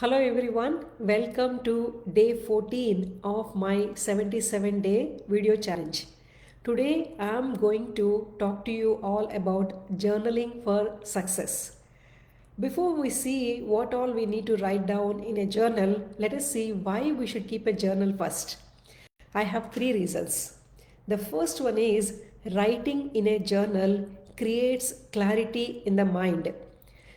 Hello everyone, welcome to day 14 of my 77-day video challenge. Today I am going to talk to you all about journaling for success. Before we see what all we need to write down in a journal, let us see why we should keep a journal first. I have three reasons. The first one is writing in a journal creates clarity in the mind.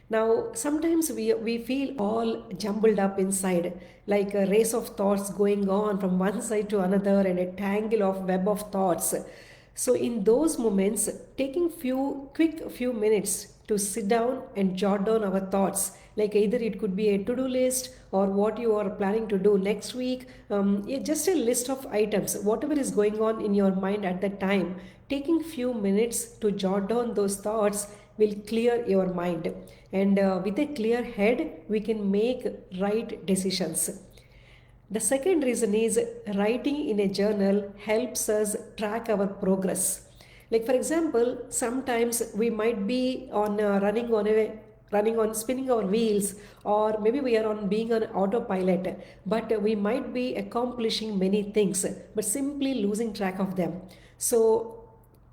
Now, sometimes we feel all jumbled up inside, like a race of thoughts going on from one side to another and a tangle of web of thoughts. So, in those moments, taking few minutes to sit down and jot down our thoughts, like either it could be a to-do list or what you are planning to do next week, just a list of items, whatever is going on in your mind at that time. Taking few minutes to jot down those thoughts will clear your mind, and with a clear head we can make right decisions. The second reason is writing in a journal helps us track our progress. Like for example, sometimes we might be on running on spinning our wheels, or maybe we are on being on autopilot, but we might be accomplishing many things but simply losing track of them. So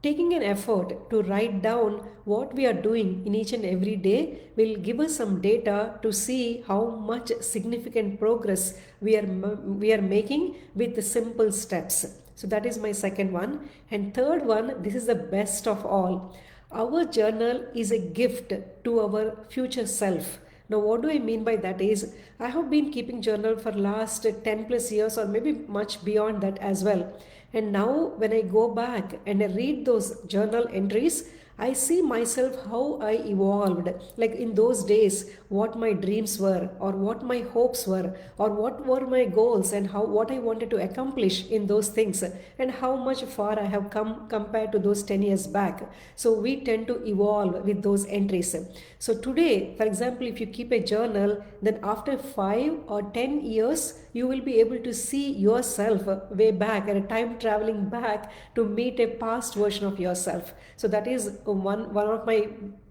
taking an effort to write down what we are doing in each and every day will give us some data to see how much significant progress we are making with the simple steps. So that is my second one. And third one, this is the best of all. Our journal is a gift to our future self. Now, what do I mean by that is, I have been keeping journal for last 10 plus years or maybe much beyond that as well. And now when I go back and I read those journal entries, I see myself how I evolved. Like in those days, what my dreams were, or what my hopes were, or what were my goals, and how what I wanted to accomplish in those things, and how much far I have come compared to those 10 years back. So we tend to evolve with those entries. So today, for example, if you keep a journal, then after 5 or 10 years, you will be able to see yourself way back and a time traveling back to meet a past version of yourself. So that is one of my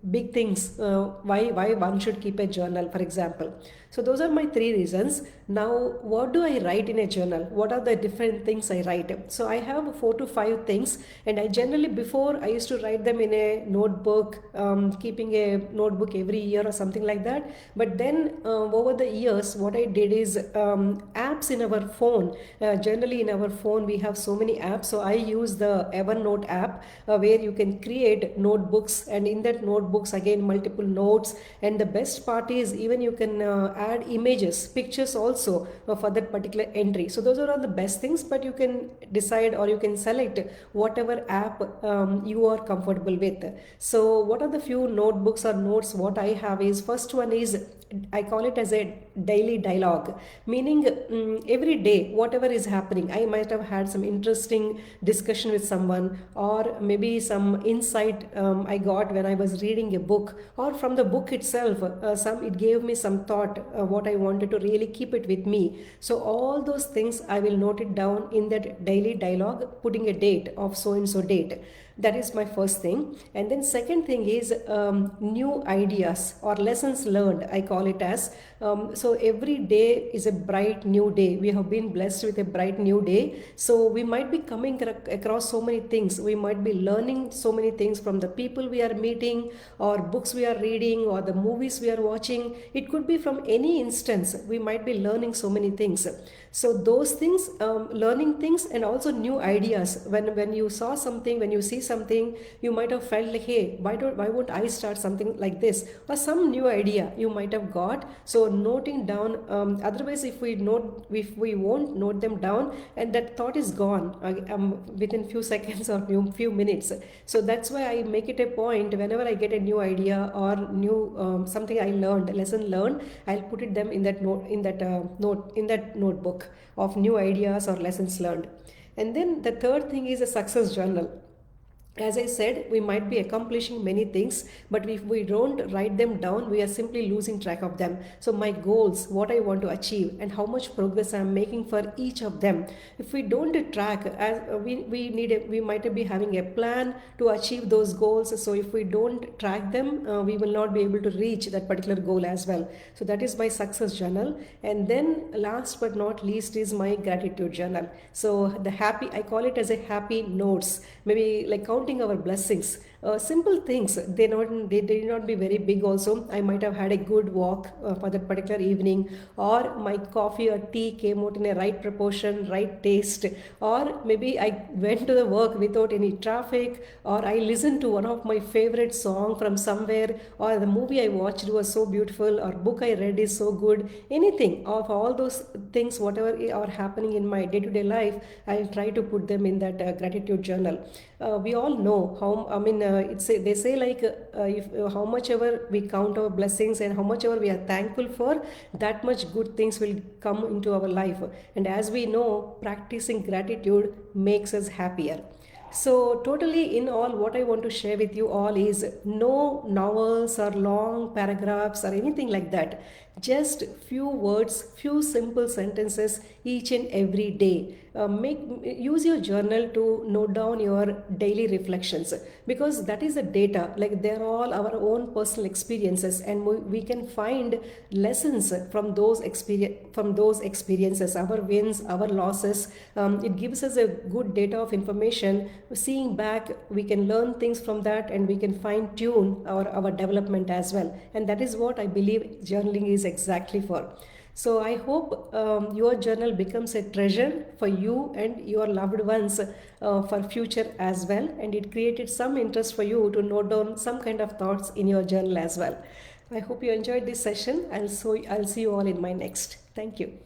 big things, why one should keep a journal, for example. So those are my three reasons. Now, what do I write in a journal? What are the different things I write? So I have 4 to 5 things, and I generally, before I used to write them in a notebook, keeping a notebook every year or something like that. But then over the years, what I did is apps in our phone. Generally in our phone we have so many apps, so I use the Evernote app, where you can create notebooks, and in that notebooks again multiple notes. And the best part is, even you can add images, pictures also for that particular entry. So those are all the best things, but you can decide or you can select whatever app you are comfortable with. So what are the few notebooks or notes what I have is, first one is, I call it as a daily dialogue, meaning every day, whatever is happening, I might have had some interesting discussion with someone, or maybe some insight I got when I was reading a book, or from the book itself, it gave me some thought, what I wanted to really keep it with me. So all those things I will note it down in that daily dialogue, putting a date of so and so date. That is my first thing. And then second thing is new ideas or lessons learned, I call it as. So every day is a bright new day. We have been blessed with a bright new day. So we might be coming across so many things. We might be learning so many things from the people we are meeting, or books we are reading, or the movies we are watching. It could be from any instance. We might be learning so many things. So those things, learning things, and also new ideas. When you saw something, when you see something, you might have felt like, hey, why won't I start something like this, or some new idea you might have got. So noting down, otherwise if we won't note them down, and that thought is gone within few seconds or few minutes. So that's why I make it a point, whenever I get a new idea or new something I learned, lesson learned, I'll put it them in that notebook of new ideas or lessons learned. And then the third thing is a success journal. As I said, we might be accomplishing many things, but if we don't write them down, we are simply losing track of them. So, my goals, what I want to achieve, and how much progress I am making for each of them. If we don't track, as we might be having a plan to achieve those goals. So, if we don't track them, we will not be able to reach that particular goal as well. So, that is my success journal. And then, last but not least, is my gratitude journal. So, I call it as a happy notes, maybe like counting our blessings, simple things. They did not be very big also. I might have had a good walk for that particular evening, or my coffee or tea came out in a right proportion, right taste, or maybe I went to the work without any traffic, or I listened to one of my favorite song from somewhere, or the movie I watched was so beautiful, or book I read is so good. Anything of all those things, whatever are happening in my day-to-day life, I'll try to put them in that gratitude journal. We all know how, I mean, they say like, if how much ever we count our blessings and how much ever we are thankful for, that much good things will come into our life. And as we know, practicing gratitude makes us happier. So, totally in all, what I want to share with you all is no novels or long paragraphs or anything like that. Just few words, few simple sentences each and every day. Use your journal to note down your daily reflections, because that is the data. Like, they're all our own personal experiences, and we can find lessons from those experiences, our wins, our losses. It gives us a good data of information. Seeing back, we can learn things from that, and we can fine tune our development as well. And that is what I believe journaling is exactly for. So I hope your journal becomes a treasure for you and your loved ones for future as well, and it created some interest for you to note down some kind of thoughts in your journal as well. I hope you enjoyed this session. I'll see you all in my next. Thank you.